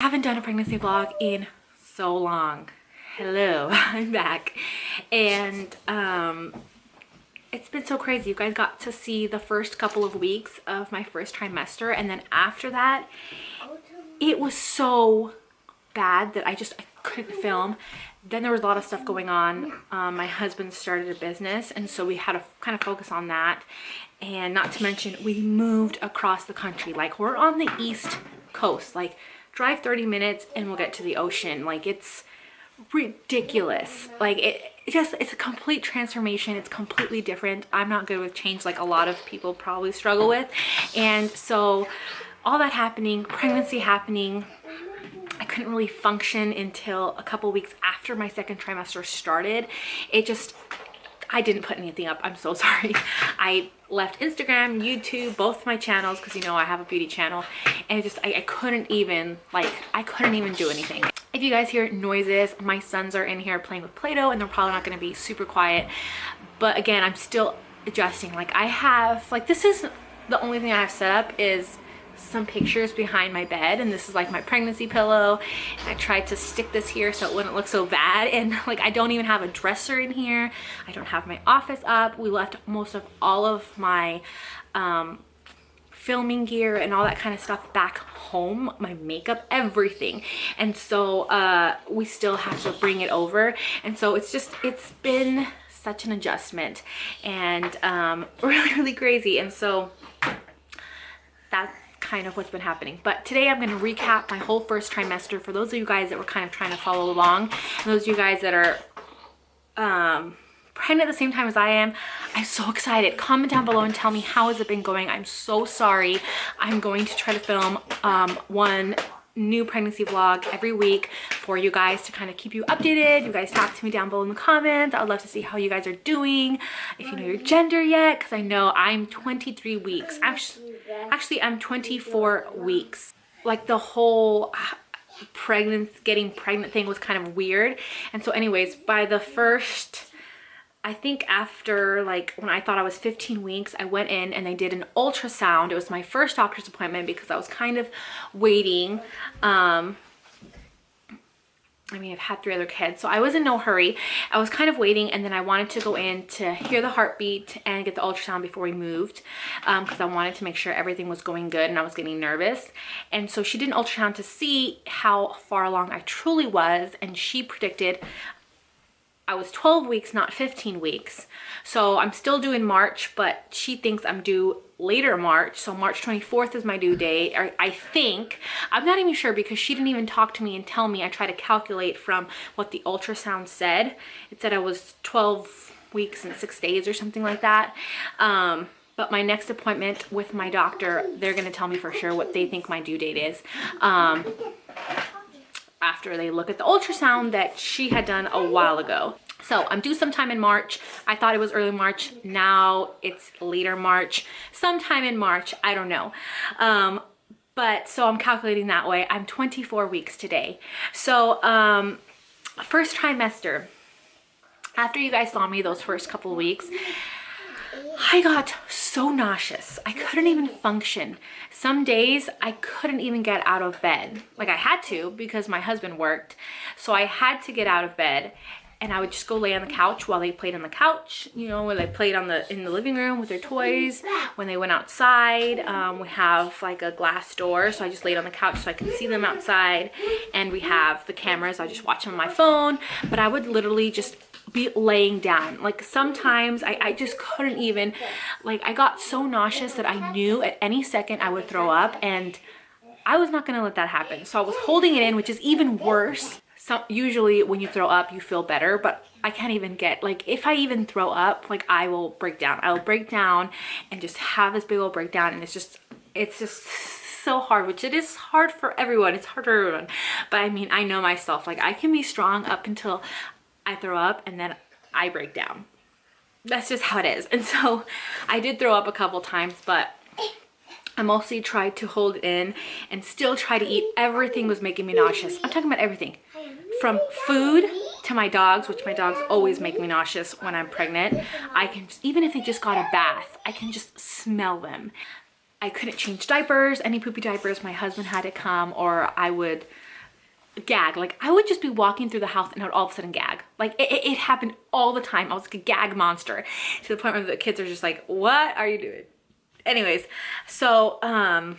I haven't done a pregnancy vlog in so long. Hello, I'm back. And it's been so crazy. You guys got to see the first couple of weeks of my first trimester, and then after that it was so bad that I couldn't film. Then there was a lot of stuff going on. My husband started a business, and so we had to kind of focus on that. And not to mention, we moved across the country. Like, we're on the East Coast. Like, drive 30 minutes and we'll get to the ocean. Like, it's ridiculous. Like, it's a complete transformation. It's completely different. I'm not good with change like a lot of people probably struggle with. And so all that happening, pregnancy happening, I couldn't really function until a couple weeks after my second trimester started. I didn't put anything up. I'm so sorry. I left Instagram, YouTube, both my channels, because you know I have a beauty channel, and I couldn't even do anything. If you guys hear noises, my sons are in here playing with Play-Doh, and they're probably not going to be super quiet. But again, I'm still adjusting. Like, this is the only thing I have set up is some pictures behind my bed, and this is like my pregnancy pillow. And I tried to stick this here so it wouldn't look so bad, and like I don't even have a dresser in here. I don't have my office up. We left most of all of my filming gear and all that kind of stuff back home, my makeup, everything. And so we still have to bring it over, and so it's been such an adjustment, and really crazy. And so that's kind of what's been happening. But today I'm going to recap my whole first trimester for those of you guys that were kind of trying to follow along, and those of you guys that are pregnant at the same time as I am. I'm so excited. Comment down below and tell me how has it been going. I'm so sorry. I'm going to try to film one new pregnancy vlog every week for you guys to kind of keep you updated. You guys talk to me down below in the comments. I would love to see how you guys are doing, if you know your gender yet, because I know I'm 23 weeks. Actually, I'm 24 weeks. Like, the whole getting pregnant thing was kind of weird. And so anyways, by the first, I think after, like, when I thought I was 15 weeks, I went in and they did an ultrasound. It was my first doctor's appointment because I was kind of waiting. I mean, I've had 3 other kids, so I was in no hurry. I was kind of waiting, and then I wanted to go in to hear the heartbeat and get the ultrasound before we moved, because I wanted to make sure everything was going good, and I was getting nervous. And so she did an ultrasound to see how far along I truly was, and she predicted I was 12 weeks, not 15 weeks. So I'm still due in March, but she thinks I'm due later March. So March 24th is my due date, or I think. I'm not even sure because she didn't even talk to me and tell me. I tried to calculate from what the ultrasound said. It said I was 12 weeks and 6 days or something like that. But my next appointment with my doctor, they're gonna tell me for sure what they think my due date is. After they look at the ultrasound that she had done a while ago. So I'm due sometime in March. I thought it was early March. Now it's later March, sometime in March. I don't know. But so I'm calculating that way. I'm 24 weeks today. So first trimester. After you guys saw me those first couple of weeks, I got so nauseous. I couldn't even function. Some days I couldn't even get out of bed. Like, I had to because my husband worked. So I had to get out of bed, and I would just go lay on the couch while they played on the couch. You know, when they played in the living room with their toys. When they went outside, we have like a glass door, so I just laid on the couch so I could see them outside. And we have the cameras. I just watch them on my phone. But I would literally just be laying down. Like, sometimes I just couldn't even, like, I got so nauseous that I knew at any second I would throw up, and I was not gonna let that happen. So I was holding it in, which is even worse. Usually when you throw up you feel better, but I can't even get, like, if I even throw up, like, I will break down. I will break down and just have this big old breakdown, and it's just so hard, which it is hard for everyone. It's hard for everyone. But I mean, I know myself, like, I can be strong up until I throw up, and then I break down. That's just how it is. And so I did throw up a couple times, but I mostly tried to hold it in and still try to eat. Everything was making me nauseous. I'm talking about everything. From food to my dogs, which my dogs always make me nauseous when I'm pregnant. I can just, even if they just got a bath, I can just smell them. I couldn't change diapers, any poopy diapers. My husband had to come, or I would gag. Like I would just be walking through the house and I would all of a sudden gag. Like it happened all the time. I was like a gag monster to the point where the kids are just like, what are you doing? Anyways, so, oh,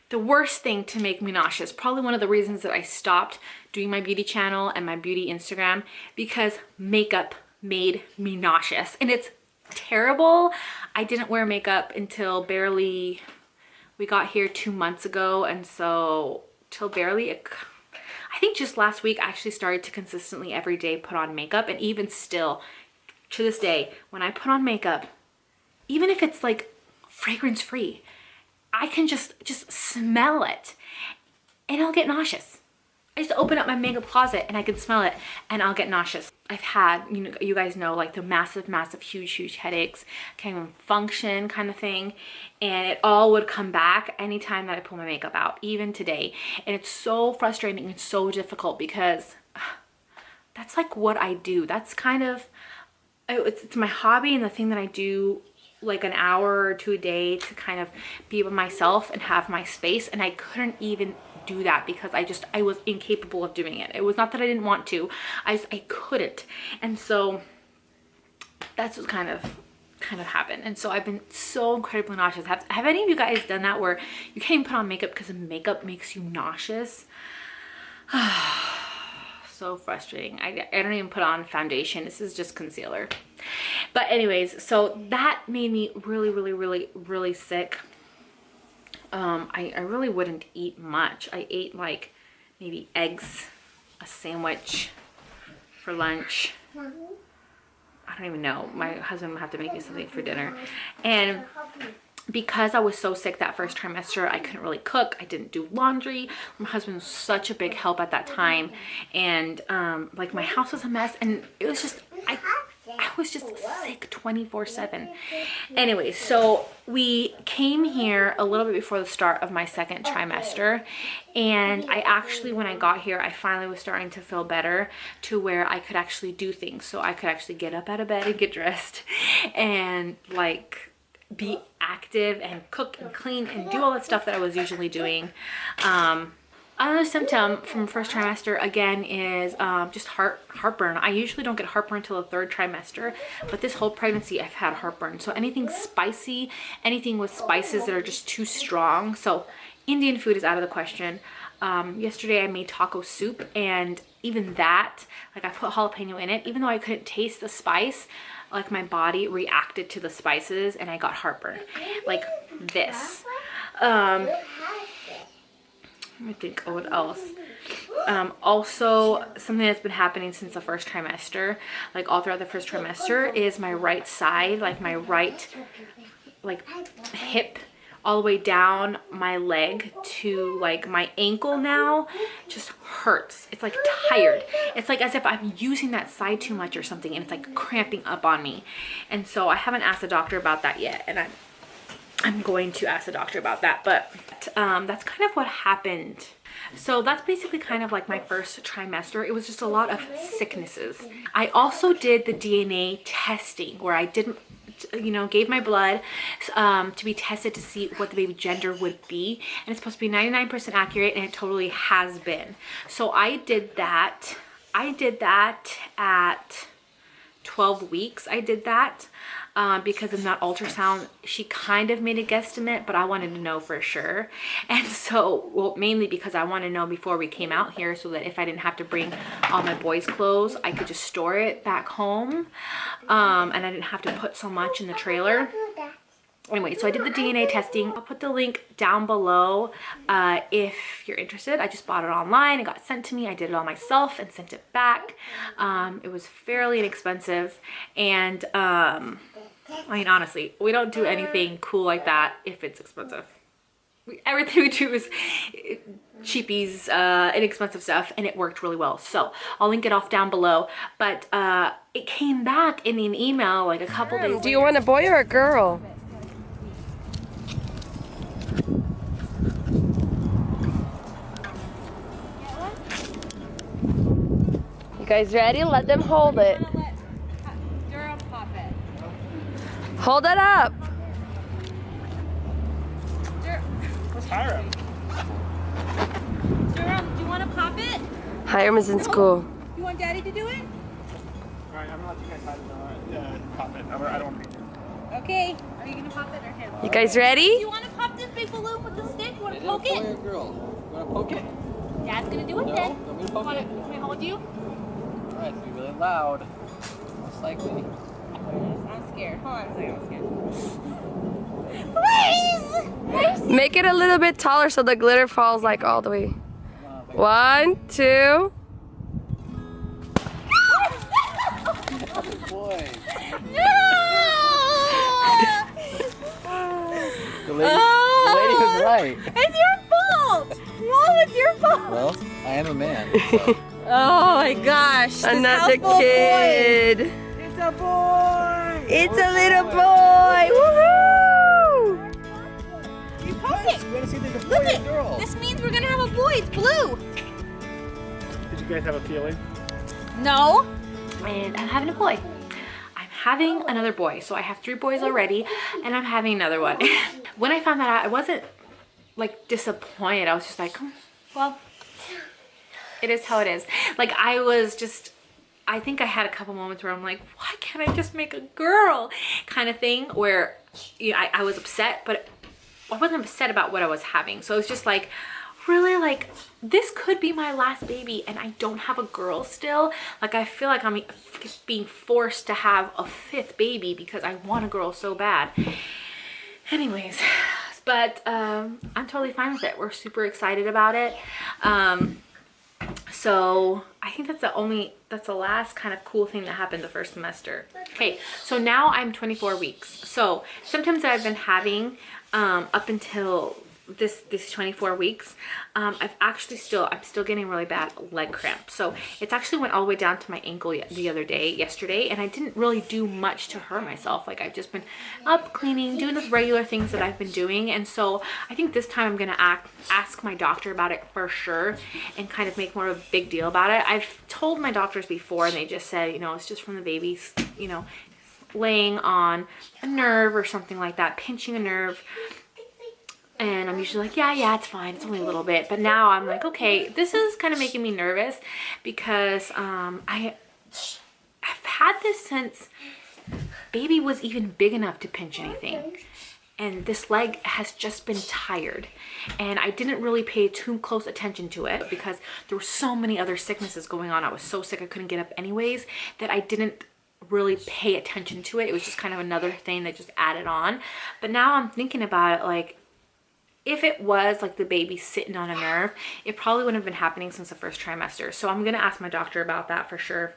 the worst thing to make me nauseous, probably one of the reasons that I stopped doing my beauty channel and my beauty Instagram, because makeup made me nauseous. And it's terrible. I didn't wear makeup until barely, we got here 2 months ago. And so till barely, I think just last week I actually started to consistently every day put on makeup. And even still to this day, when I put on makeup, even if it's like fragrance free, I can just smell it and I'll get nauseous. I just open up my makeup closet and I can smell it and I'll get nauseous. I've had, you guys know, like the massive, huge headaches, can't even function kind of thing. And it all would come back anytime that I pull my makeup out, even today. And it's so frustrating and so difficult because that's like what I do. That's kind of, it's my hobby and the thing that I do like an hour or two a day to kind of be with myself and have my space. And I couldn't even do that because I was incapable of doing it. It was not that I didn't want to, I couldn't. And so that's what kind of happened. And so I've been so incredibly nauseous. Have any of you guys done that where you can't even put on makeup because the makeup makes you nauseous? So frustrating. I don't even put on foundation. This is just concealer. But anyways, so that made me really sick. I really wouldn't eat much. I ate like maybe eggs, a sandwich for lunch. I don't even know. My husband would have to make me something for dinner. And because I was so sick that first trimester, I couldn't really cook. I didn't do laundry. My husband was such a big help at that time. And like my house was a mess and it was just, I was just sick 24/7. Anyway, so we came here a little bit before the start of my second trimester. And I actually, when I got here, I finally was starting to feel better to where I could actually do things. So I could actually get up out of bed and get dressed and like be active and cook and clean and do all that stuff that I was usually doing. Another symptom from first trimester again is just heartburn. I usually don't get heartburn until the third trimester, but this whole pregnancy I've had heartburn. So anything spicy, anything with spices that are just too strong. So Indian food is out of the question. Yesterday I made taco soup, and even that, like I put jalapeno in it, even though I couldn't taste the spice, like my body reacted to the spices and I got heartburn like this. Let me think, oh, what else? Also something that's been happening since the first trimester, like all throughout the first trimester, is my right side, like my right like hip all the way down my leg to like my ankle now just hurts. It's like tired. It's like as if I'm using that side too much or something, and it's like cramping up on me. And so I haven't asked the doctor about that yet, and I'm going to ask the doctor about that. But that's kind of what happened. So that's basically kind of like my first trimester. It was just a lot of sicknesses. I also did the DNA testing where I didn't, gave my blood to be tested to see what the baby gender would be, and it's supposed to be 99% accurate, and it totally has been. So I did that at 12 weeks. I did that because in that ultrasound she kind of made a guesstimate, but I wanted to know for sure. And so, well, mainly because I wanted to know before we came out here, so that if I didn't have to bring all my boys' clothes, I could just store it back home, and I didn't have to put so much in the trailer. Anyway, so I did the DNA testing. I'll put the link down below if you're interested. I just bought it online. It got sent to me. I did it all myself and sent it back. It was fairly inexpensive. And I mean, honestly, we don't do anything cool like that if it's expensive. Everything we do is cheapies, inexpensive stuff, and it worked really well. So I'll link it off down below. But it came back in an email like a couple days later. Do you want a boy or a girl? You guys ready? Let them hold it. Hold it up. Where's Hiram? Hiram is in school. You want Daddy to do it? Alright, I'm gonna let you guys pop it. I don't want to be here. Okay. Are you gonna pop it or him? You guys ready? You want to pop this big balloon with the stick? You want to poke it? Boy or girl? You want to poke it? Dad's gonna do it No? then. You want me to poke it? Can I hold you? Alright, it's gonna be really loud. Most likely. I'm scared. Hold on a second. I'm scared. Please! Make it a little bit taller so the glitter falls like all the way. 1, 2. Boy. No! The lady was right. It's your fault! Mom, it's your fault! Well, I am a man. So. Oh my gosh. Another kid. It's a boy! It's a little boy. Woohoo! You poke it. We want to see if there's a Look boy or it. girl. This means we're gonna have a boy. It's blue. Did you guys have a feeling? No. And I'm having a boy. I'm having another boy. So I have 3 boys already, and I'm having another one. When I found that out, I wasn't like disappointed. I was just like, well, it is how it is. Like I think I had a couple moments where I'm like, why can't I just make a girl kind of thing, where you know, I was upset, but I wasn't upset about what I was having. So it was just like, really, like, this could be my last baby and I don't have a girl still. Like, I feel like I'm being forced to have a 5th baby because I want a girl so bad. Anyways, but I'm totally fine with it. We're super excited about it. So I think that's the last kind of cool thing that happened the first semester. Okay, so now I'm 24 weeks. So symptoms that I've been having up until these 24 weeks, I'm still getting really bad leg cramps. So it's actually went all the way down to my ankle yesterday, and I didn't really do much to hurt myself. Like, I've just been up, cleaning, doing the regular things that I've been doing. And so I think this time I'm gonna ask my doctor about it for sure and kind of make more of a big deal about it. I've told my doctors before, and they just said, you know, it's just from the baby's, you know, laying on a nerve or something like that, pinching a nerve. And I'm usually like, yeah, it's fine. It's only a little bit. But now I'm like, okay, this is kind of making me nervous because I've had this since baby was even big enough to pinch anything. And this leg has just been tired. And I didn't really pay too close attention to it because there were so many other sicknesses going on. I was so sick I couldn't get up anyways that I didn't really pay attention to it. It was just kind of another thing that just added on. But now I'm thinking about it, like, if it was like the baby sitting on a nerve, it probably wouldn't have been happening since the first trimester. So I'm gonna ask my doctor about that for sure.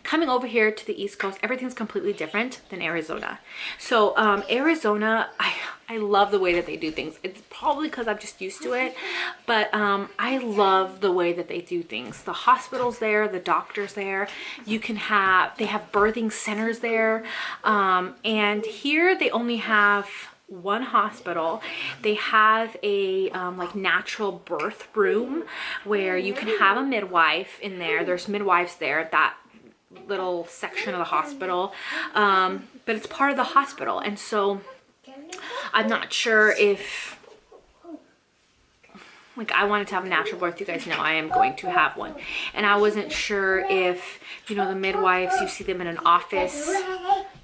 Coming over here to the East Coast, everything's completely different than Arizona. So Arizona, I love the way that they do things. It's probably because I'm just used to it, but I love the way that they do things. The hospitals there, the doctors there, they have birthing centers there, and here they only have one hospital. They have a like natural birth room where you can have a midwife in there. There's midwives there at that little section of the hospital, but it's part of the hospital. And so I'm not sure if, like, I wanted to have a natural birth. You guys know I am going to have one, and I wasn't sure if, you know, the midwives, you see them in an office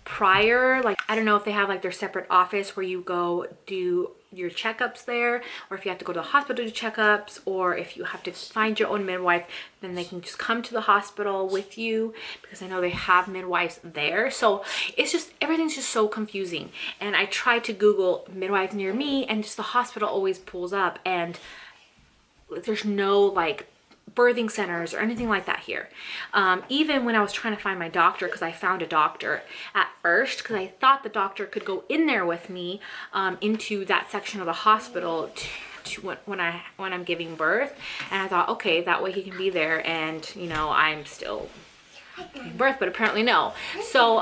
prior, like, I don't know if they have like their separate office where you go do your checkups there, or if you have to go to the hospital to do checkups, or if you have to find your own midwife, then they can just come to the hospital with you, because I know they have midwives there. So it's just, everything's just so confusing. And I tried to Google midwife near me, and just the hospital always pulls up, and there's no like birthing centers or anything like that here. Even when I was trying to find my doctor, because I found a doctor at first, because I thought the doctor could go in there with me into that section of the hospital to when I'm giving birth, and I thought, okay, that way he can be there and, you know, I'm still giving birth, but apparently no. So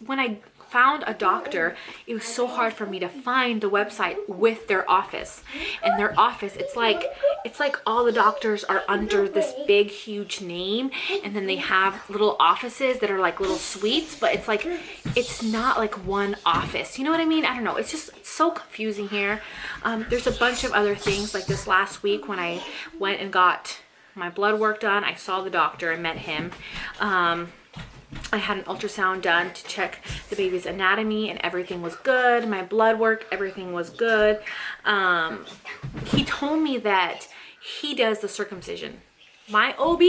when I found a doctor, it was so hard for me to find the website with their office. And their office, it's like it's like all the doctors are under this big huge name, and then they have little offices that are like little suites, but it's like it's not like one office, you know what I mean? I don't know, it's just so confusing here. There's a bunch of other things. Like this last week when I went and got my blood work done, I saw the doctor and met him. I had an ultrasound done to check the baby's anatomy, and everything was good. My blood work, everything was good. He told me that he does the circumcision. My OB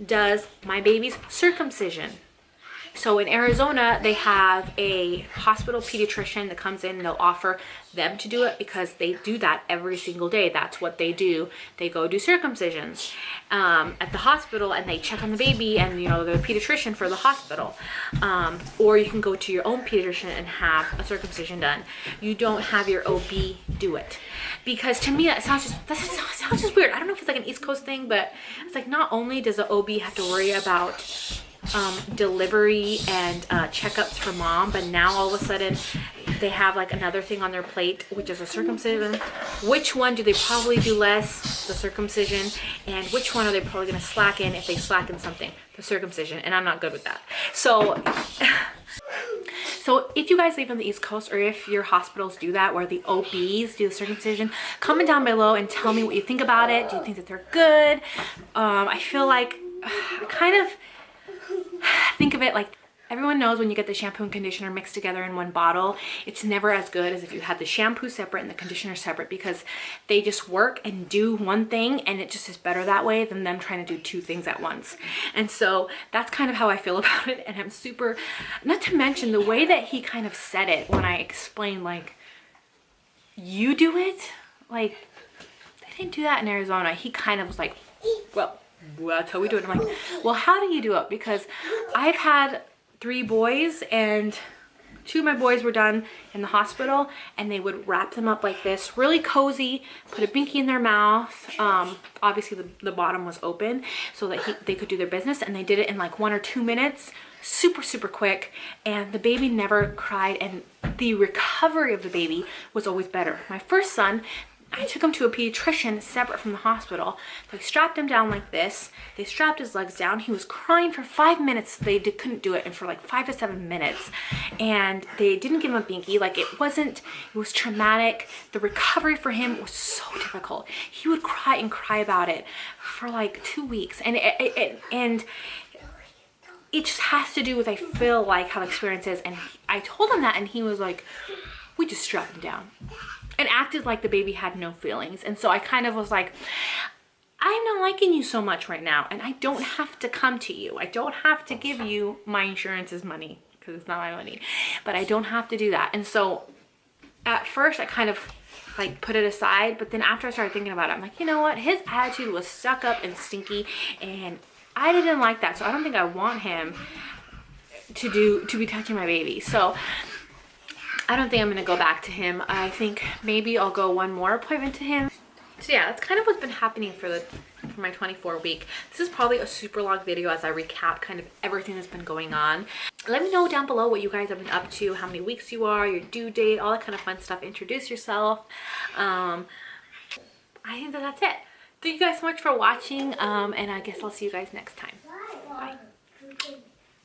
does my baby's circumcision. So in Arizona, they have a hospital pediatrician that comes in and they'll offer them to do it because they do that every single day. That's what they do. They go do circumcisions at the hospital, and they check on the baby, and you know, they're the pediatrician for the hospital. Or you can go to your own pediatrician and have a circumcision done. You don't have your OB do it. Because to me, that sounds just weird. I don't know if it's like an East Coast thing, but it's like not only does the OB have to worry about delivery and checkups for mom, but now all of a sudden they have like another thing on their plate, which is a circumcision. Which one do they probably do less? The circumcision. And which one are they probably going to slacken if they slacken something? The circumcision. And I'm not good with that. So if you guys live on the East Coast, or if your hospitals do that where the OBs do the circumcision, comment down below and tell me what you think about it. Do you think that they're good? I feel like I kind of think of it like everyone knows when you get the shampoo and conditioner mixed together in one bottle, it's never as good as if you had the shampoo separate and the conditioner separate, because they just work and do one thing, and it just is better that way than them trying to do two things at once. And so that's kind of how I feel about it. And I'm super, not to mention the way that he kind of said it when I explained, like, you do it? Like, they didn't do that in Arizona. He kind of was like, well, that's how we do it. I'm like, well, how do you do it? Because I've had 3 boys, and 2 of my boys were done in the hospital, and they would wrap them up like this, really cozy, put a binky in their mouth. Obviously the bottom was open so that they could do their business, and they did it in like 1 or 2 minutes, super quick, and the baby never cried, and the recovery of the baby was always better. My first son, I took him to a pediatrician separate from the hospital. They strapped him down like this. They strapped his legs down. He was crying for 5 minutes. They couldn't do it, and for like 5 to 7 minutes. And they didn't give him a binky. Like, it was traumatic. The recovery for him was so difficult. He would cry and cry about it for like 2 weeks. And it just has to do with, I feel like, how the experience is. And I told him that, and he was like, we just strapped him down. And acted like the baby had no feelings. And so I kind of was like, I'm not liking you so much right now, and I don't have to come to you. I don't have to give you my insurance's money, because it's not my money, but I don't have to do that. And so at first I kind of like put it aside, but then after I started thinking about it, I'm like, you know what? His attitude was stuck up and stinky, and I didn't like that. So I don't think I want him to be touching my baby. So I don't think I'm gonna go back to him. I think maybe I'll go one more appointment to him. So yeah, that's kind of what's been happening for my 24 week. This is probably a super long video as I recap kind of everything that's been going on. Let me know down below what you guys have been up to, how many weeks you are, your due date, all that kind of fun stuff. Introduce yourself. I think that's it. Thank you guys so much for watching, and I guess I'll see you guys next time.